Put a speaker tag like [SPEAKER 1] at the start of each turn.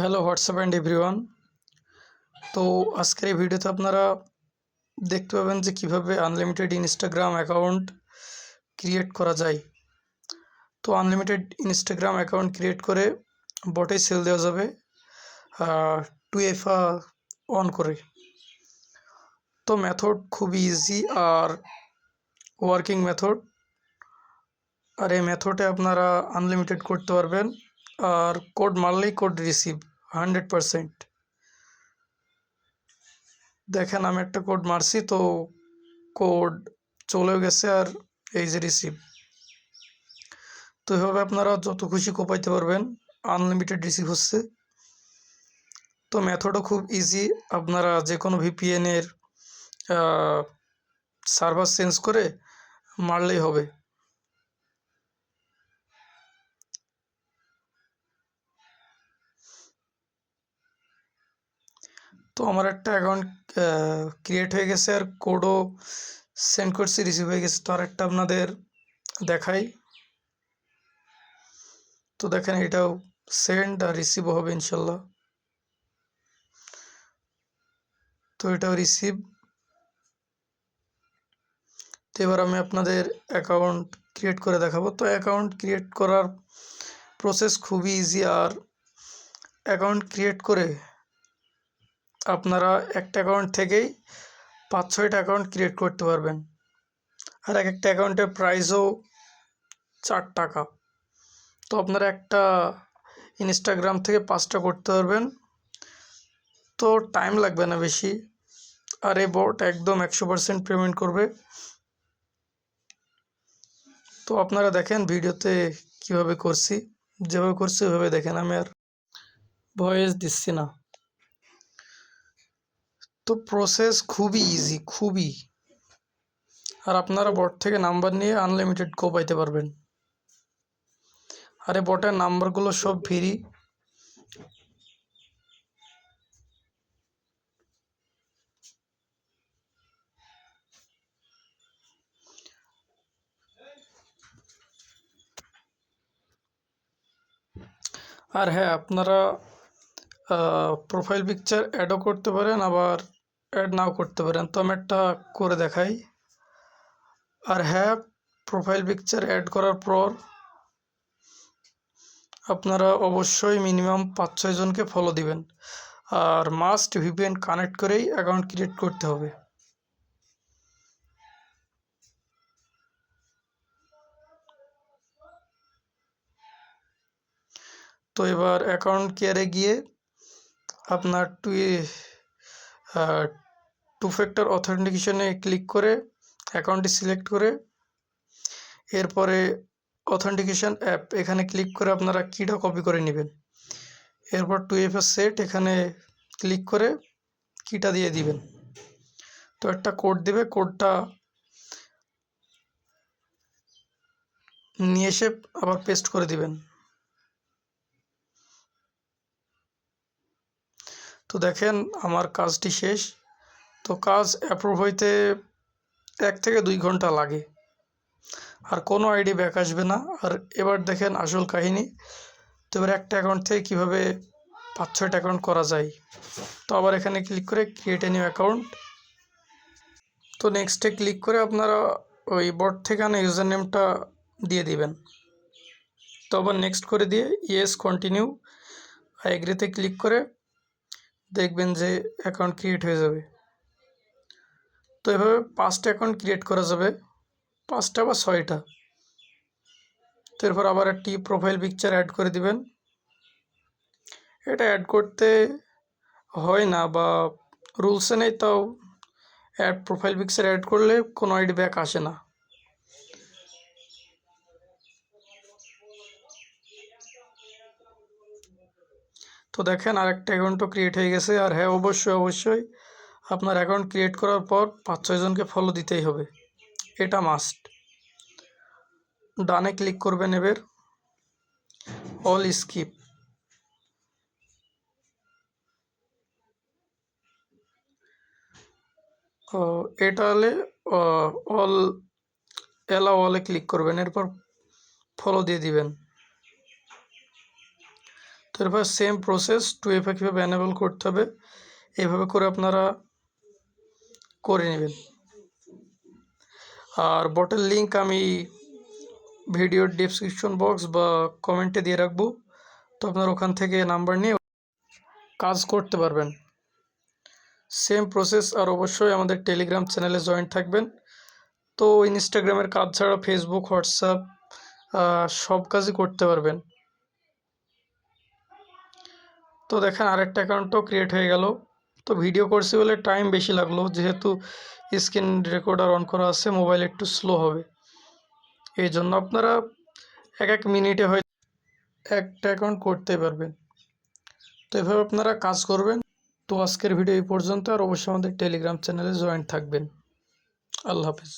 [SPEAKER 1] Hello WhatsApp and everyone. তো আজকের এই ভিডিওতে আপনারা দেখতে পাবেন যে কিভাবে আনলিমিটেড ইনস্টাগ্রাম অ্যাকাউন্ট ক্রিয়েট করা যায়। তো আনলিমিটেড ইনস্টাগ্রাম অ্যাকাউন্ট ক্রিয়েট করে বটে সেল দেওয়া যাবে 2FA অন করে। তো মেথড খুবই ইজি আর ওয়ার্কিং মেথড, আর এই মেথডে আপনারা আনলিমিটেড করতে পারবেন। আর কোড মারলেই কোড রিসিভ 100%। দেখেন আমি একটা কোড মারছি, তো কোড চলেও গেছে আর এই যে রিসিভ। তো এভাবে আপনারা যত খুশি কোপাইতে পারবেন, আনলিমিটেড রিসিভ হচ্ছে। তো মেথডও খুব ইজি, আপনারা যে কোনো ভিপিএনের সার্ভার চেঞ্জ করে মারলেই হবে। তো আমার একটা অ্যাকাউন্ট ক্রিয়েট হয়ে গেছে আর কোডও সেন্ড করছি, রিসিভ হয়ে গেছে। তো আরেকটা আপনাদের দেখাই। তো দেখেন এটাও সেন্ড আর রিসিভও হবে ইনশাল্লাহ। তো এটাও রিসিভ। তো এবার আমি আপনাদের অ্যাকাউন্ট ক্রিয়েট করে দেখাবো। তো অ্যাকাউন্ট ক্রিয়েট করার প্রসেস খুবই ইজি, আর অ্যাকাউন্ট ক্রিয়েট করে আপনারা একটা অ্যাকাউন্ট থেকেই 5-6টা অ্যাকাউন্ট ক্রিয়েট করতে পারবেন। আর এক একটা অ্যাকাউন্টের প্রাইসও 4 টাকা। তো আপনারা একটা ইনস্টাগ্রাম থেকে 5টা করতে পারবেন। তো টাইম লাগবে না বেশি, আর এই বট একদম 100% পেমেন্ট করবে। তো আপনারা দেখেন ভিডিওতে কিভাবে করছি, যেভাবে করছি ওইভাবে দেখেন, আমি আর ভয়েস দিচ্ছি না। তো প্রসেস খুবই ইজি, খুবই। আর আপনারা বট থেকে নাম্বার নিয়ে আনলিমিটেড কোপাইতে পারবেন। আর এই বটের নাম্বারগুলো সব ফ্রি। আর হ্যাঁ, আপনারা প্রোফাইল পিকচার অ্যাডও করতে পারেন, আবার অ্যাড নাও করতে পারেন। তো আমি একটা করে দেখাই। আর হ্যাঁ, প্রোফাইল পিকচার অ্যাড করার পর আপনারা অবশ্যই মিনিমাম 5-6 জনকে ফলো দিবেন, আর মাস্ট ভিপিএন কানেক্ট করেই অ্যাকাউন্ট ক্রিয়েট করতে হবে। তো এবার অ্যাকাউন্ট কেয়ারে গিয়ে আপনার টু ফ্যাক্টর অথেন্টিকেশনে ক্লিক করে অ্যাকাউন্টটি সিলেক্ট করে এরপরে অথেন্টিকেশন অ্যাপ এখানে ক্লিক করে আপনারা কিটা কপি করে নেবেন। এরপর 2FA সেট এখানে ক্লিক করে কিটা দিয়ে দিবেন। তো একটা কোড দেবে, কোডটা নিয়ে এসে আবার পেস্ট করে দিবেন। তো দেখেন আমার কাজটি শেষ। তো কাজ অ্যাপ্রুভ হইতে 1 থেকে 2 ঘন্টা লাগে, আর কোনো আইডি ব্যাক আসবে না। আর এবার দেখেন আসল কাহিনী। তো এবার একটা অ্যাকাউন্ট থেকে কীভাবে 5-6টা অ্যাকাউন্ট করা যায়। তো আবার এখানে ক্লিক করে ক্রিয়েট এ নিউ অ্যাকাউন্ট। তো নেক্সটে ক্লিক করে আপনারা ওই বট থেকে আনা ইউজার নেমটা দিয়ে দিবেন। তো আবার নেক্সট করে দিয়ে ইয়েস কন্টিনিউ এগ্রিতে ক্লিক করে দেখবেন যে অ্যাকাউন্ট ক্রিয়েট হয়ে যাবে। তো এভাবে 5টা অ্যাকাউন্ট ক্রিয়েট করা যাবে, 5টা বা 6টা। তো এরপর আবার একটি প্রোফাইল পিকচার অ্যাড করে দিবেন। এটা অ্যাড করতে হয় না বা রুলসে নেই, তাও অ্যাড প্রোফাইল পিকচার অ্যাড করলে কোনো আইডি ব্যাক আসে না। তো দেখেন আরেকটা অ্যাকাউন্টও ক্রিয়েট হয়ে গেছে। আর হ্যাঁ, অবশ্যই অবশ্যই আপনার অ্যাকাউন্ট ক্রিয়েট করার পর 5-6 জনকে ফলো দিতেই হবে, এটা মাস্ট। ডানে ক্লিক করবেন, এবার অল স্কিপ। এটা হলে অল অ্যালাও অলে ক্লিক করবেন, এরপর ফলো দিয়ে দিবেন। তো এরপর সেম প্রসেস 2FA কীভাবে এনেবল করতে হবে এইভাবে করে আপনারা করে নেবেন। আর বটের লিঙ্ক আমি ভিডিওর ডেসক্রিপশন বক্স বা কমেন্টে দিয়ে রাখবো, তো আপনারা ওখান থেকে নাম্বার নিয়ে কাজ করতে পারবেন। Same process. আর অবশ্যই আমাদের টেলিগ্রাম চ্যানেলে জয়েন থাকবেন। তো ইনস্টাগ্রামের কাজ ছাড়া ফেসবুক, হোয়াটসঅ্যাপ সব কাজই করতে পারবেন। তো দেখেন আরেকটা অ্যাকাউন্টও ক্রিয়েট হয়ে গেল। তো ভিডিও করছি বলে টাইম বেশি লাগলো, যেহেতু স্ক্রিন রেকর্ডার অন করা আছে, মোবাইল একটু স্লো হবে, এই জন্য আপনারা এক মিনিটে হয়তো একটা অ্যাকাউন্ট করতে পারবেন। তো এভাবে আপনারা কাজ করবেন। তো আজকের ভিডিও এই পর্যন্ত। আর অবশ্যই আমাদের টেলিগ্রাম চ্যানেলে জয়েন থাকবেন। আল্লাহ হাফিজ।